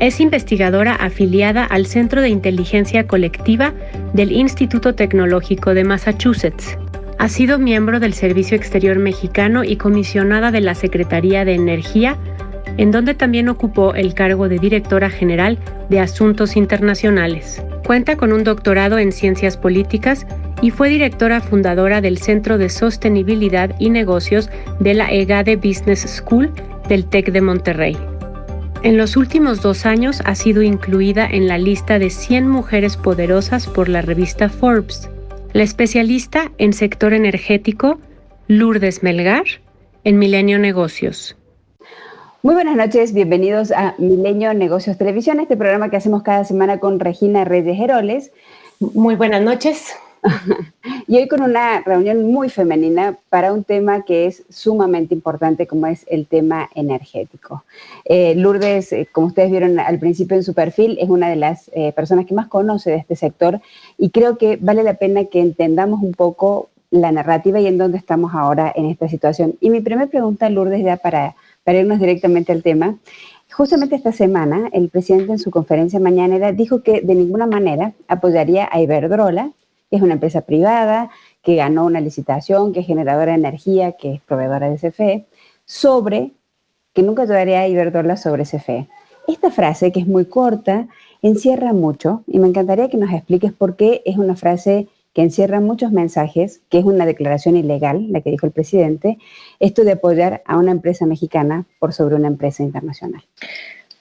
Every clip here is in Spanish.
Es investigadora afiliada al Centro de Inteligencia Colectiva del Instituto Tecnológico de Massachusetts. Ha sido miembro del Servicio Exterior Mexicano y comisionada de la Secretaría de Energía, en donde también ocupó el cargo de directora general de Asuntos Internacionales. Cuenta con un doctorado en Ciencias Políticas y fue directora fundadora del Centro de Sostenibilidad y Negocios de la EGADE Business School del TEC de Monterrey. En los últimos 2 años ha sido incluida en la lista de 100 mujeres poderosas por la revista Forbes. La especialista en sector energético, Lourdes Melgar, en Milenio Negocios. Muy buenas noches, bienvenidos a Milenio Negocios Televisión, este programa que hacemos cada semana con Regina Reyes Heroles. Muy buenas noches. Y hoy con una reunión muy femenina para un tema que es sumamente importante, como es el tema energético. Lourdes, como ustedes vieron al principio en su perfil, es una de las personas que más conoce de este sector y creo que vale la pena que entendamos un poco la narrativa y en dónde estamos ahora en esta situación. Y mi primera pregunta, Lourdes, ya para irnos directamente al tema. Justamente esta semana, el presidente en su conferencia mañanera dijo que de ninguna manera apoyaría a Iberdrola, que es una empresa privada, que ganó una licitación, que es generadora de energía, que es proveedora de CFE, que nunca ayudaría a Iberdrola sobre CFE. Esta frase, que es muy corta, encierra mucho y me encantaría que nos expliques por qué es una frase que encierra muchos mensajes, que es una declaración ilegal, la que dijo el presidente, esto de apoyar a una empresa mexicana por sobre una empresa internacional.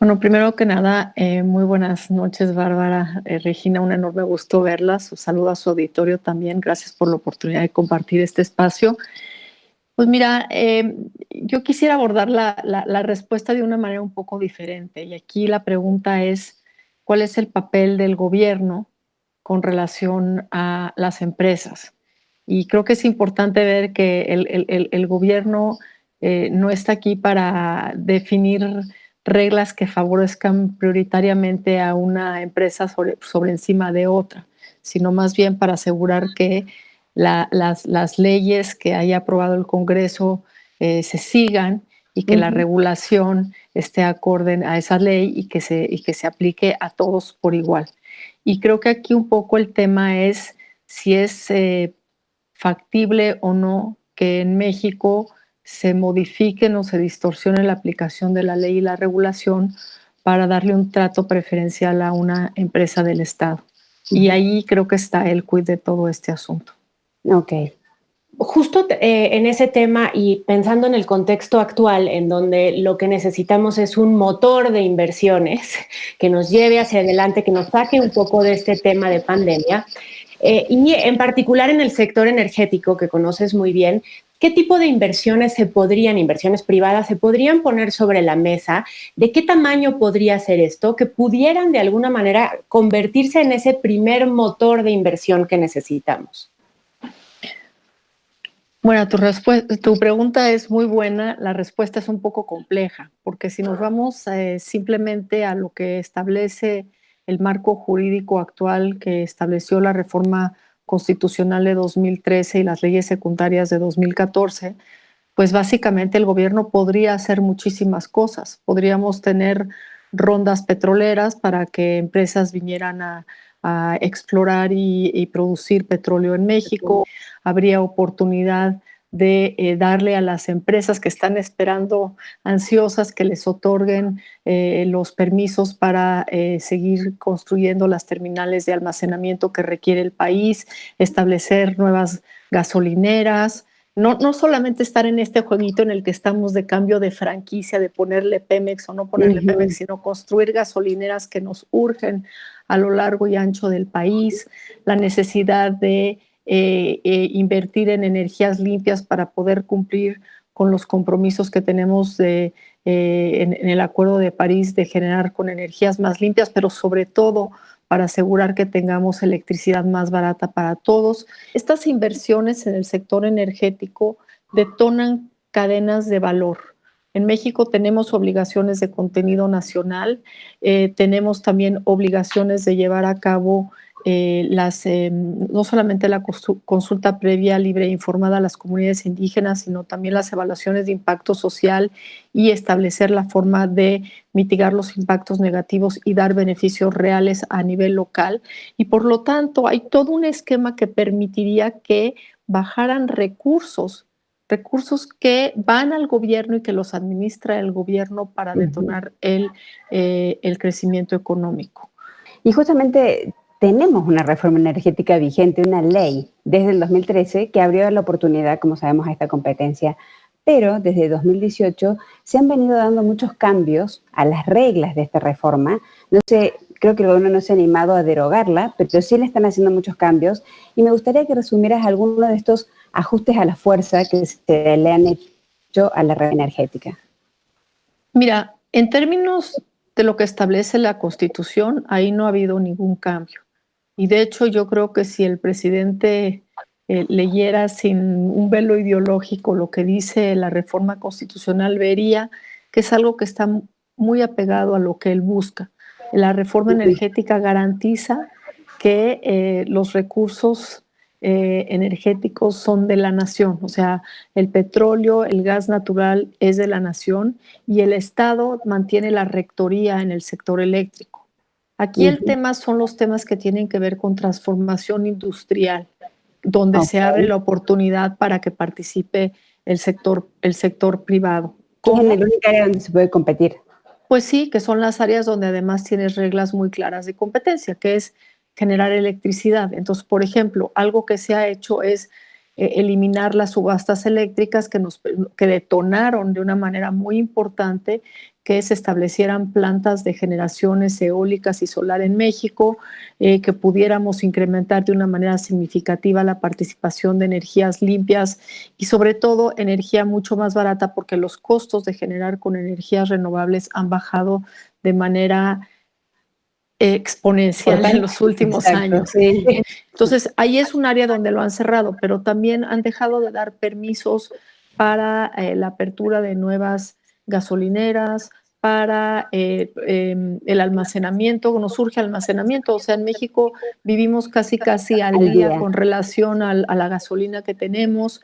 Bueno, primero que nada, muy buenas noches, Bárbara, Regina, un enorme gusto verlas. Saludo a su auditorio también, gracias por la oportunidad de compartir este espacio. Pues mira, yo quisiera abordar la respuesta de una manera un poco diferente y aquí la pregunta es, ¿cuál es el papel del gobierno con relación a las empresas? Y creo que es importante ver que el gobierno no está aquí para definir reglas que favorezcan prioritariamente a una empresa sobre encima de otra, sino más bien para asegurar que las leyes que haya aprobado el Congreso se sigan y que la regulación esté acorde a esa ley y que se aplique a todos por igual. Y creo que aquí un poco el tema es si es factible o no que en México se modifiquen o se distorsione la aplicación de la ley y la regulación para darle un trato preferencial a una empresa del Estado. Y ahí creo que está el quid de todo este asunto. Ok. Justo en ese tema y pensando en el contexto actual, en donde lo que necesitamos es un motor de inversiones que nos lleve hacia adelante, que nos saque un poco de este tema de pandemia, y en particular en el sector energético, que conoces muy bien, ¿qué tipo de inversiones inversiones privadas, se podrían poner sobre la mesa? ¿De qué tamaño podría ser esto? Que pudieran de alguna manera convertirse en ese primer motor de inversión que necesitamos. Bueno, tu pregunta es muy buena, la respuesta es un poco compleja, porque si nos vamos simplemente a lo que establece el marco jurídico actual que estableció la reforma constitucional de 2013 y las leyes secundarias de 2014, pues básicamente el gobierno podría hacer muchísimas cosas. Podríamos tener rondas petroleras para que empresas vinieran a explorar y producir petróleo en México. Habría oportunidad de darle a las empresas que están esperando ansiosas que les otorguen los permisos para seguir construyendo las terminales de almacenamiento que requiere el país, establecer nuevas gasolineras. No solamente estar en este jueguito en el que estamos de cambio de franquicia, de ponerle Pemex o no ponerle Pemex, sino construir gasolineras que nos urgen a lo largo y ancho del país, la necesidad de invertir en energías limpias para poder cumplir con los compromisos que tenemos en el Acuerdo de París de generar con energías más limpias, pero sobre todo para asegurar que tengamos electricidad más barata para todos. Estas inversiones en el sector energético detonan cadenas de valor. En México tenemos obligaciones de contenido nacional, tenemos también obligaciones de llevar a cabo no solamente la consulta previa, libre e informada a las comunidades indígenas, sino también las evaluaciones de impacto social y establecer la forma de mitigar los impactos negativos y dar beneficios reales a nivel local. Y por lo tanto, hay todo un esquema que permitiría que bajaran recursos que van al gobierno y que los administra el gobierno para detonar el crecimiento económico. Y justamente tenemos una reforma energética vigente, una ley desde el 2013 que abrió la oportunidad, como sabemos, a esta competencia, pero desde 2018 se han venido dando muchos cambios a las reglas de esta reforma. No sé, creo que el gobierno no se ha animado a derogarla, pero sí le están haciendo muchos cambios y me gustaría que resumieras alguno de estos ajustes a la fuerza que se le han hecho a la red energética. Mira, en términos de lo que establece la Constitución, ahí no ha habido ningún cambio. Y de hecho yo creo que si el presidente leyera sin un velo ideológico lo que dice la reforma constitucional, vería que es algo que está muy apegado a lo que él busca. La reforma energética garantiza que los recursos energéticos son de la nación, o sea, el petróleo, el gas natural es de la nación y el Estado mantiene la rectoría en el sector eléctrico. Aquí el tema son los temas que tienen que ver con transformación industrial, donde se abre la oportunidad para que participe el sector privado. ¿Cómo? Es el único área donde se puede competir. Pues sí, que son las áreas donde además tienes reglas muy claras de competencia, que es generar electricidad. Entonces, por ejemplo, algo que se ha hecho es eliminar las subastas eléctricas que detonaron de una manera muy importante que se establecieran plantas de generaciones eólicas y solar en México, que pudiéramos incrementar de una manera significativa la participación de energías limpias y sobre todo energía mucho más barata porque los costos de generar con energías renovables han bajado de manera exponencial en los últimos años. Sí. Entonces, ahí es un área donde lo han cerrado, pero también han dejado de dar permisos para la apertura de nuevas gasolineras, para el almacenamiento, nos surge almacenamiento, o sea, en México vivimos casi al día con relación a la gasolina que tenemos,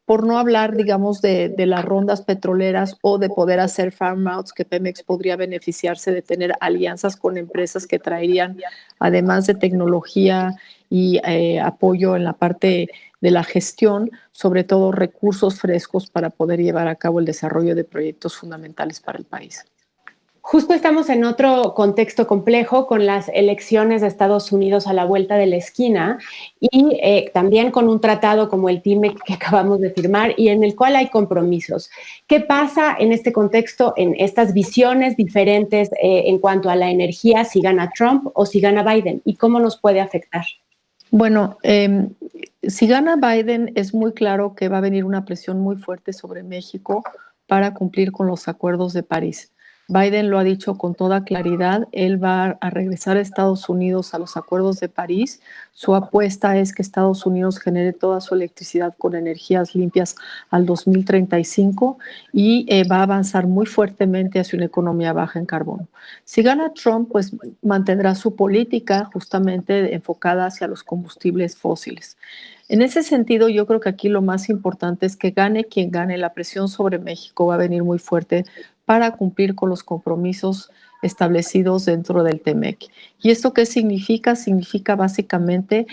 por no hablar, digamos, de las rondas petroleras o de poder hacer farm outs, que Pemex podría beneficiarse de tener alianzas con empresas que traerían, además de tecnología y apoyo en la parte de la gestión, sobre todo recursos frescos para poder llevar a cabo el desarrollo de proyectos fundamentales para el país. Justo estamos en otro contexto complejo con las elecciones de Estados Unidos a la vuelta de la esquina y también con un tratado como el TIMEC que acabamos de firmar y en el cual hay compromisos. ¿Qué pasa en este contexto, en estas visiones diferentes en cuanto a la energía, si gana Trump o si gana Biden? ¿Y cómo nos puede afectar? Bueno, si gana Biden es muy claro que va a venir una presión muy fuerte sobre México para cumplir con los acuerdos de París. Biden lo ha dicho con toda claridad, él va a regresar a Estados Unidos a los acuerdos de París. Su apuesta es que Estados Unidos genere toda su electricidad con energías limpias al 2035 y va a avanzar muy fuertemente hacia una economía baja en carbono. Si gana Trump, pues mantendrá su política justamente enfocada hacia los combustibles fósiles. En ese sentido, yo creo que aquí lo más importante es que gane quien gane, la presión sobre México va a venir muy fuerte para cumplir con los compromisos establecidos dentro del TEMEC. ¿Y esto qué significa? Significa básicamente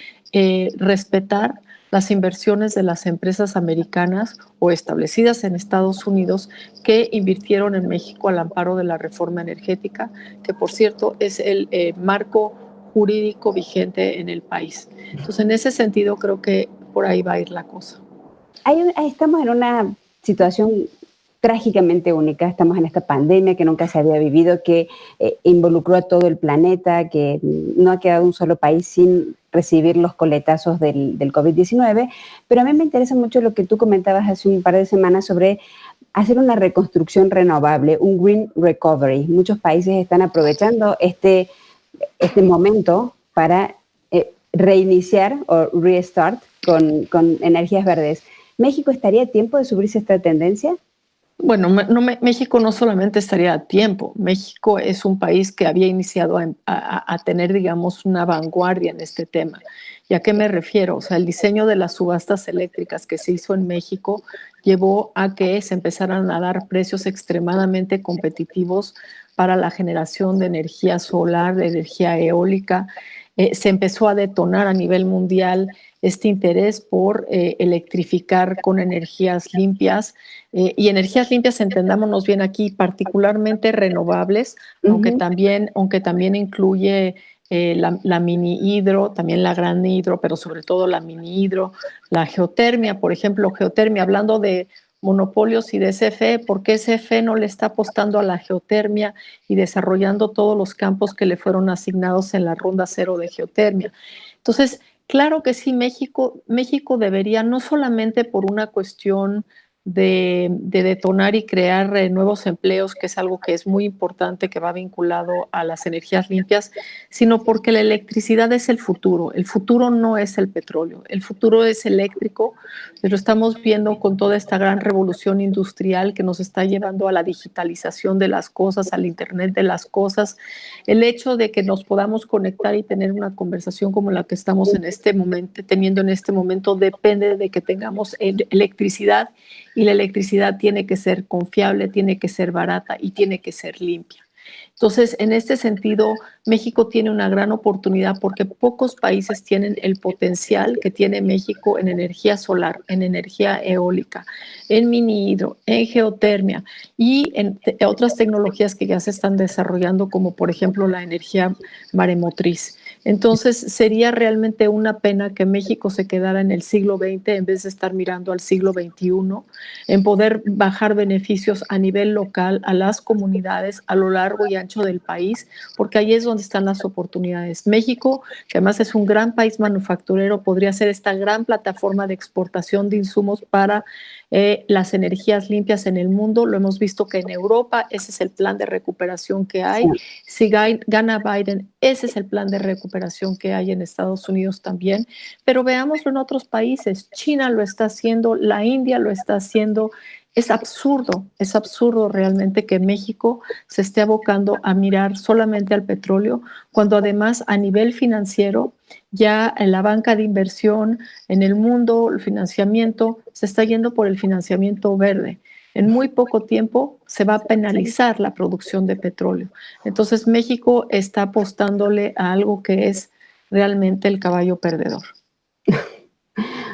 respetar las inversiones de las empresas americanas o establecidas en Estados Unidos que invirtieron en México al amparo de la reforma energética, que por cierto es el marco jurídico vigente en el país. Entonces, en ese sentido, creo que por ahí va a ir la cosa. Estamos en una situación trágicamente única. Estamos en esta pandemia que nunca se había vivido, que involucró a todo el planeta, que no ha quedado un solo país sin recibir los coletazos del COVID-19. Pero a mí me interesa mucho lo que tú comentabas hace un par de semanas sobre hacer una reconstrucción renovable, un green recovery. Muchos países están aprovechando este momento para reiniciar o restart con energías verdes. ¿México estaría a tiempo de subirse a esta tendencia? Bueno, México no solamente estaría a tiempo, México es un país que había iniciado a tener, digamos, una vanguardia en este tema. ¿Y a qué me refiero? O sea, el diseño de las subastas eléctricas que se hizo en México llevó a que se empezaran a dar precios extremadamente competitivos para la generación de energía solar, de energía eólica. Se empezó a detonar a nivel mundial este interés por electrificar con energías limpias, y energías limpias, entendámonos bien aquí, particularmente renovables, aunque también incluye la mini hidro, también la gran hidro, pero sobre todo la mini hidro, la geotermia, por ejemplo, geotermia, hablando de monopolios y de CFE, ¿por qué CFE no le está apostando a la geotermia y desarrollando todos los campos que le fueron asignados en la ronda cero de geotermia? Entonces, claro que sí, México debería, no solamente por una cuestión de detonar y crear nuevos empleos, que es algo que es muy importante, que va vinculado a las energías limpias, sino porque la electricidad es el futuro. El futuro no es el petróleo, el futuro es eléctrico. Lo estamos viendo con toda esta gran revolución industrial que nos está llevando a la digitalización de las cosas, al Internet de las cosas. El hecho de que nos podamos conectar y tener una conversación como la que estamos teniendo en este momento depende de que tengamos electricidad, y la electricidad tiene que ser confiable, tiene que ser barata y tiene que ser limpia. Entonces, en este sentido, México tiene una gran oportunidad porque pocos países tienen el potencial que tiene México en energía solar, en energía eólica, en mini hidro, en geotermia y en otras tecnologías que ya se están desarrollando, como por ejemplo la energía maremotriz. Entonces, sería realmente una pena que México se quedara en el siglo XX en vez de estar mirando al siglo XXI, en poder bajar beneficios a nivel local a las comunidades a lo largo y ancho del país, porque ahí es donde están las oportunidades. México, que además es un gran país manufacturero, podría ser esta gran plataforma de exportación de insumos para las energías limpias en el mundo. Lo hemos visto que en Europa ese es el plan de recuperación que hay. Si gana Biden, ese es el plan de recuperación que hay en Estados Unidos también. Pero veámoslo en otros países. China lo está haciendo, la India lo está haciendo. Es absurdo realmente que México se esté abocando a mirar solamente al petróleo, cuando además a nivel financiero ya en la banca de inversión en el mundo, el financiamiento se está yendo por el financiamiento verde. En muy poco tiempo se va a penalizar la producción de petróleo. Entonces México está apostándole a algo que es realmente el caballo perdedor.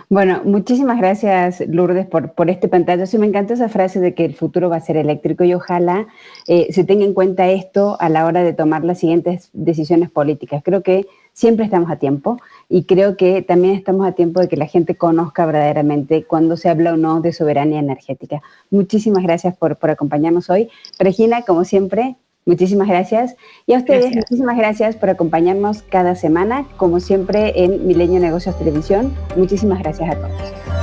Bueno, muchísimas gracias, Lourdes, por este pantallazo. Sí, me encantó esa frase de que el futuro va a ser eléctrico y ojalá se tenga en cuenta esto a la hora de tomar las siguientes decisiones políticas. Creo que siempre estamos a tiempo y creo que también estamos a tiempo de que la gente conozca verdaderamente cuando se habla o no de soberanía energética. Muchísimas gracias por acompañarnos hoy. Regina, como siempre, muchísimas gracias. Y a ustedes, muchísimas gracias por acompañarnos cada semana, como siempre, en Milenio Negocios Televisión. Muchísimas gracias a todos.